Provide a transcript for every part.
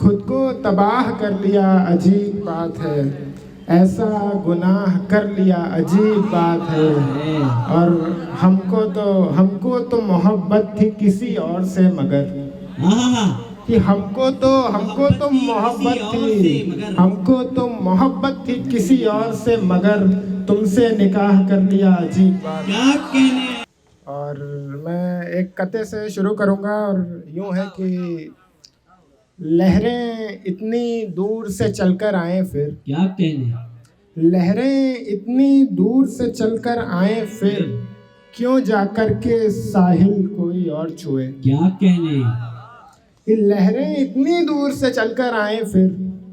खुद को तबाह कर लिया अजीब बात है, ऐसा गुनाह कर लिया अजीब बात है। और हमको तो मोहब्बत थी किसी और से मगर, कि हमको तो मोहब्बत थी किसी और से मगर तुमसे निकाह कर लिया अजीब बात। क्या कहने। और मैं एक कते से शुरू करूंगा और यूं है कि लहरें इतनी दूर से चलकर आए फिर, क्या कहने। लहरें इतनी दूर से चलकर आए फिर क्यों जाकर के साहिल कोई और छुए। क्या कहने। ये लहरें इतनी दूर से चलकर आए फिर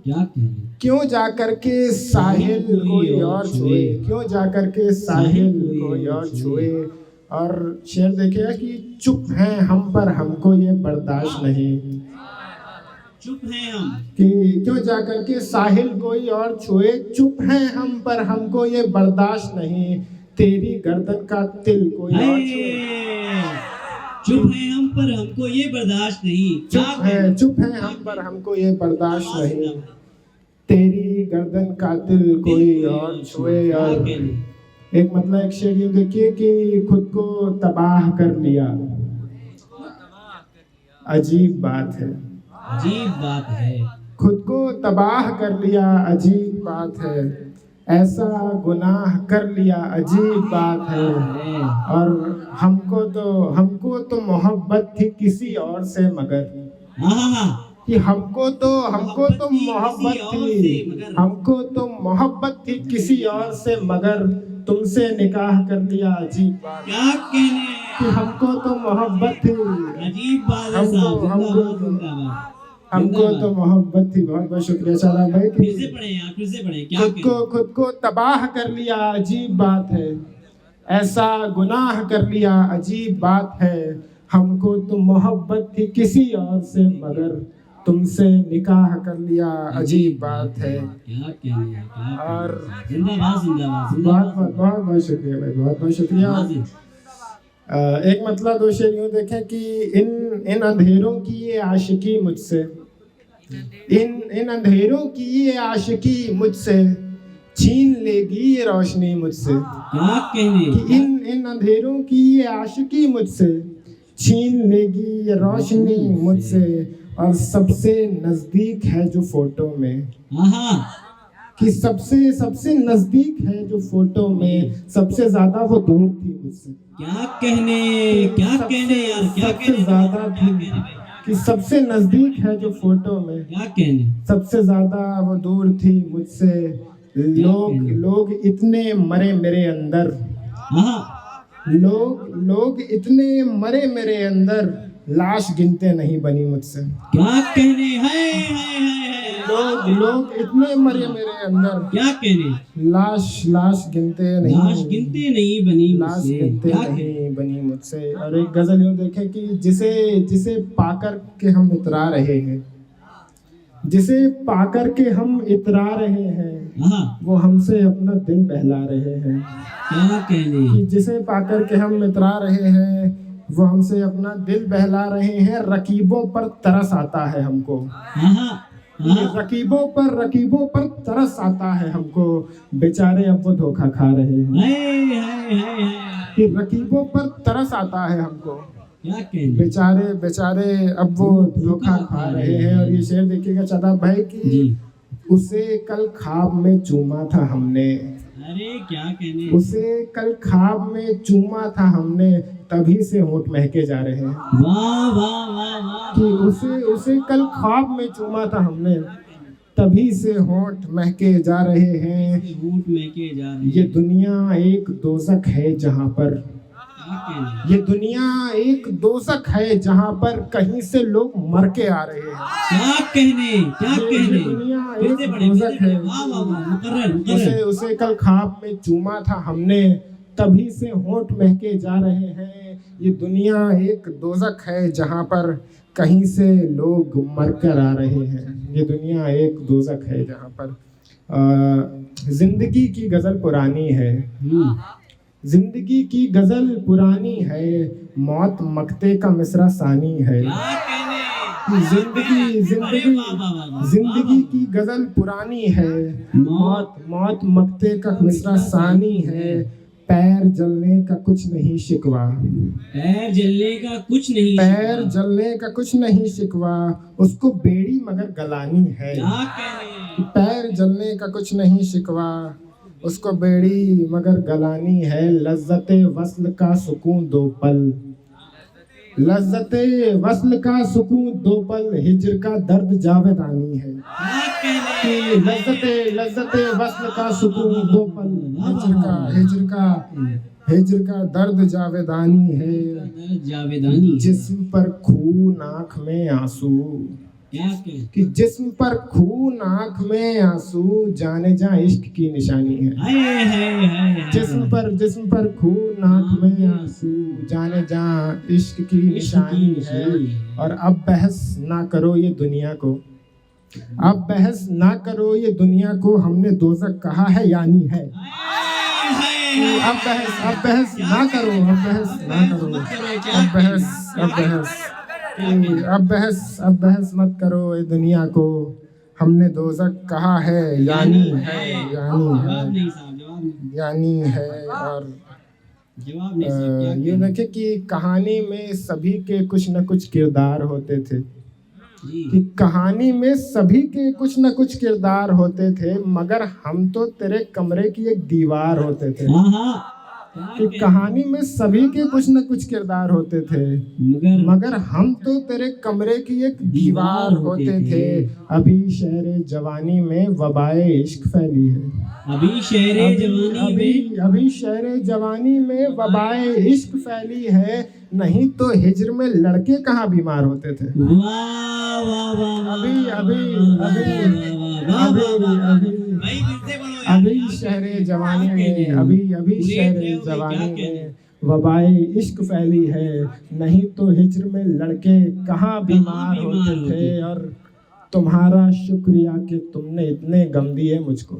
क्या कहने। क्यों जाकर के साहिल कोई और छुए, क्यों जाकर के साहिल कोई और छुए। और शेर देखिएगा कि चुप हैं हम पर हमको ये बर्दाश्त नहीं, चुप हैं हम कि क्यों जाकर के साहिल कोई और छुए। चुप हैं हम पर हमको ये बर्दाश्त नहीं, तेरी गर्दन का तिल कोई और छुए। चुप हैं हम पर हमको ये बर्दाश्त नहीं। चुप हैं हम पर हमको ये बर्दाश्त नहीं, तेरी गर्दन का तिल कोई और छुए। और एक मतलब एक शेर यूं देखिए कि खुद को तबाह कर लिया अजीब बात है, अजीब बात है। खुद को तबाह कर लिया अजीब बात है, ऐसा गुनाह कर लिया अजीब बात है। और हमको तो मोहब्बत थी किसी और से मगर, कि हमको तो मोहब्बत थी किसी और से मगर तुमसे निकाह कर लिया अजीब बात। क्या कहने। कि हमको तो मोहब्बत थी अजीब बात है साहब। हमको तो मोहब्बत थी। बहुत बहुत शुक्रिया शादाब भाई। फिर से पढ़े यार, फिर से पढ़े। क्या खुद को तबाह कर लिया अजीब बात है, ऐसा गुनाह कर लिया अजीब बात है। हमको तो मोहब्बत थी किसी और से मगर तुमसे निकाह कर लिया अजीब बात है। क्या कहने। और जिंदाबाद बहुत बहुत शुक्रिया भाई, बहुत बहुत शुक्रिया। एक मतलब दो शेर यूं देखें कि इन अंधेरों की ये आशिकी मुझसे, इन अंधेरों की ये आशिकी मुझसे छीन लेगी ये रोशनी मुझसे। क्या कहने। कि इन अंधेरों की ये आशिकी मुझसे छीन लेगी ये रोशनी मुझसे। और सबसे नजदीक है जो फोटो में, कि सबसे नजदीक है जो फोटो में सबसे ज्यादा वो दूर थी मुझसे। क्या कहने। क्या कहने यार। क्या सबसे ज्यादा थी, कि सबसे नजदीक है जो फोटो में क्या कहने। सबसे ज्यादा वो दूर थी मुझसे। लोग इतने मरे मेरे अंदर, लोग इतने मरे मेरे अंदर लाश गिनते नहीं बनी मुझसे। क्या कहने है। लोग इतने मरे मेरे अंदर, क्या कहने। लाश गिनते नहीं बनी मुझसे। और एक गजल यूं देखें कि जिसे पाकर के हम इतरा रहे हैं, जिसे पाकर के हम इतरा रहे हैं वो हमसे अपना दिल बहला रहे हैं। क्या कहने। कि जिसे पाकर के हम इतरा रहे हैं वो हमसे अपना दिल बहला रहे हैं। रकीबों पर तरस आता है हमको, रकीबों पर तरस आता है हमको, बेचारे अब वो धोखा खा रहे हैं। कि रकीबों पर तरस आता है हमको, बेचारे अब वो धोखा खा रहे हैं। और ये शेर देखिएगा शादाब भाई कि उसे कल ख्वाब में चूमा था हमने, अरे क्या कहने। उसे कल ख्वाब में चूमा था हमने तभी से होंठ महके जा रहे हैं। वाह वाह वाह वाह। कि उसे कल ख्वाब में चूमा था हमने तभी से होंठ महके जा रहे हैं। होंठ महके जा रहे हैं। ये दुनिया एक दोज़ख है जहाँ पर, ये दुनिया एक दोज़ख है जहाँ पर कहीं से लोग मर के आ रहे हैं। क्या कहने। क्या कहने। दुनिया एक दोज़ख है, उसे कल ख्वाब में चूमा था हमने तभी से होंठ महके जा रहे हैं। ये दुनिया एक दोज़ख है जहाँ पर कहीं से लोग मर कर आ रहे हैं। ये दुनिया एक दोज़ख है जहाँ पर। जिंदगी की गजल पुरानी है, जिंदगी की गजल पुरानी है, मौत मकते का मिसरा सानी है। जिंदगी अरे जिंदगी वाह वाह वाह वाह। जिंदगी की गजल पुरानी है, मौत मौत मकते का मिसरा सानी है, पैर जलने का कुछ नहीं शिकवा, पैर जलने का कुछ नहीं पैर शिकवा। जलने का कुछ नहीं शिकवा, उसको बेड़ी मगर गलानी है। क्या कहने। पैर जलने का कुछ नहीं शिकवा, उसको बेड़ी मगर गलानी है, लज्जते वस्ल का सुकून दो पल, लज्जते वस्ल का सुकून दो पल, हिज्र का दर्द जावेदानी है। क्या कहने। कि लज्जते वस्ल का सुकून दो पल, हिज्र का दर्द जावेदानी है, जावेदानी। जिस्म पर खून आँख में आंसू, क्या कहने। कि जिस्म पर खून आँख में आंसू, जाने जा इश्क की निशानी है। हाय हाय हाय। जिस्म पर खून आँख में आंसू, जाने जा इश्क की निशानी है। और अब बहस ना करो ये दुनिया को, अब बहस ना करो ये दुनिया को, हमने दोज़ख कहा है यानी है। अब बहस ना करो, अब बहस मत करो ये दुनिया को, हमने दोज़ख कहा है यानी है, जवाब नहीं साहब, जवाब नहीं। यानी है। और जवाब नहीं साहब, क्या ये देखे कि कहानी में सभी के कुछ न कुछ किरदार होते थे, जी। कि कहानी में सभी के कुछ न कुछ किरदार होते थे, मगर हम तो तेरे कमरे की एक दीवार होते थे। हाँ हाँ। क्या कि कहने। कहानी में सभी के कुछ न कुछ किरदार होते थे, मगर हम तो तेरे कमरे की एक दीवार होते थे। अभी शहर जवानी में वबाए इश्क फैली है, अभी शहरे जवानी में। अभी शहर जवानी में वबाए इश्क फैली है, नहीं तो हिज्र में लड़के कहाँ बीमार होते थे। वाह वाह वाह। अभी शहर जवानी में, अभी शहर जवानी में वबाए इश्क फैली है, नहीं तो हिज्र में लड़के कहाँ बीमार होते थे। और तुम्हारा शुक्रिया कि तुमने इतने गम दिए मुझको,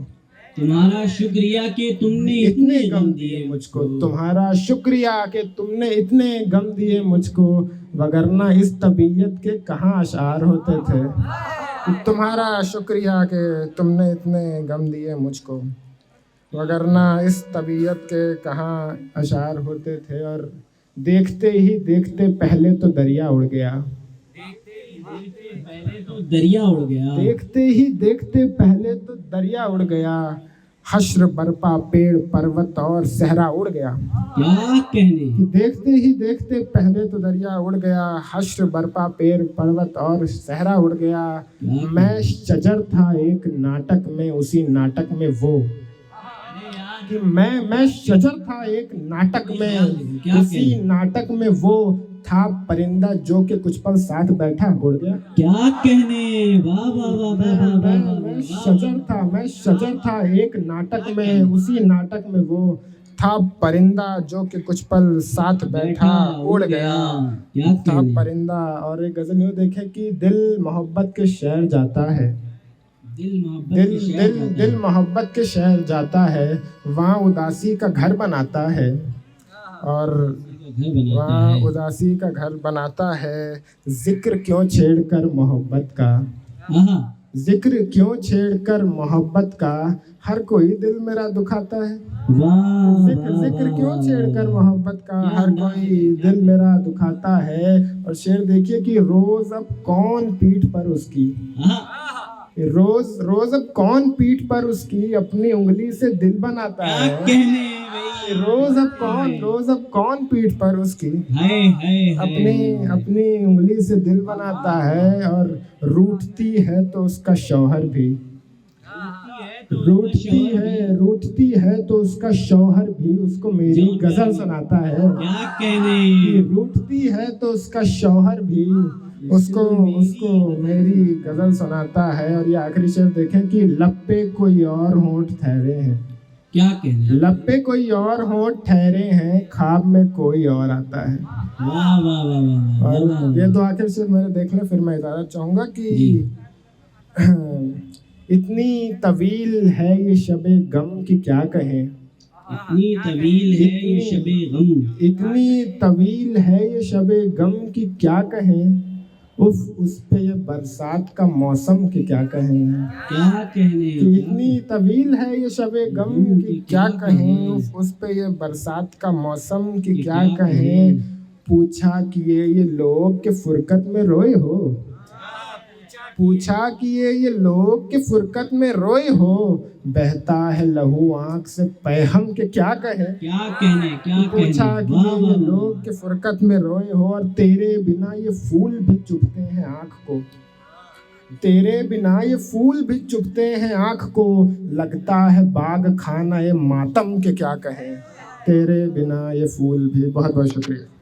तुम्हारा शुक्रिया कि तुमने इतने गम दिए मुझको, तुम्हारा शुक्रिया कि तुमने इतने गम दिए मुझको, वगरना इस तबीयत के कहाँ अशार होते थे। तुम्हारा शुक्रिया कि तुमने इतने गम दिए मुझको, वगरना इस तबीयत के कहाँ अशार होते थे। और देखते ही देखते पहले तो दरिया उड़ गया, पहले तो दरिया उड़ गया, देखते ही देखते पहले तो दरिया उड़ गया, हश्र बरपा पेड़ पर्वत और सहरा उड़ गया। क्या कहने। कि देखते ही देखते पहले तो दरिया उड़ गया, हश्र बरपा पेड़ पर्वत और सहरा उड़ गया। मैं शजर था एक नाटक में, उसी नाटक में वो, कि मैं शजर था एक नाटक में, उसी नाटक में वो था परिंदा जो कि कुछ पल साथ बैठा उड़ गया। क्या कहने। वाह वाह वाह वाह वाह। मैं शजर था एक नाटक में, उसी नाटक में वो था परिंदा जो कि कुछ पल साथ बैठा उड़ गया। क्या था कहने। परिंदा। और एक गजल यूं देखे कि दिल मोहब्बत के शहर जाता है, दिल मोहब्बत के शहर जाता है, वहाँ उदासी का घर बनाता है। और वहाँ उदासी का घर बनाता है, जिक्र क्यों छेड़कर मोहब्बत का, जिक्र क्यों छेड़कर मोहब्बत का, हर कोई दिल मेरा दुखाता है। जिक्र क्यों छेड़कर मोहब्बत का, हर कोई दिल मेरा दुखाता है। और शेर देखिए कि रोज अब कौन पीठ पर उसकी, रोज अब कौन पीठ पर उसकी अपनी उंगली से दिल बनाता है। रोज अब कौन पीठ पर उसकी अपनी उंगली से दिल बनाता है। और रूठती है तो उसका शौहर भी, रूठती है तो उसका शौहर भी उसको मेरी गजल सुनाता है। क्या कहने। रूठती है तो उसका शौहर भी उसको मेरी गजल सुनाता है। और ये आखिरी शेर देखें कि लब पे कोई और होंठ ठहरे हैं, क्या कहने। लब पे कोई और होंठ ठहरे हैं, ख्वाब में कोई और आता है। वाह वाह वाह। और ये तो आखिर शेर मेरे देखने, फिर मैं इजाजत चाहूंगा कि इतनी तवील है ये शबे गम की क्या कहें, इतनी तवील है ये शबे गम, इतनी तवील है ये शबे गम की क्या कहें, उस पे ये बरसात का मौसम की क्या कहें, क्या कहने कि इतनी तवील है ये शबे गम की क्या कहें, उस पे ये बरसात का मौसम की क्या कहें। पूछा कि ये लोग के फुरकत में रोए हो, पूछा कि ये लोग के फुरकत में रोए हो, बहता है लहू आंख से पैहम के क्या कहे। क्या कहने क्या पूछा कहने, कि वाह ये वाह लोग के फुरकत में रोए हो, और तेरे बिना ये फूल भी चुभते हैं आंख को, तेरे बिना ये फूल भी चुभते हैं आंख को, लगता है बाग खाना ये मातम के क्या कहे, तेरे बिना ये फूल भी। बहुत बहुत शुक्रिया।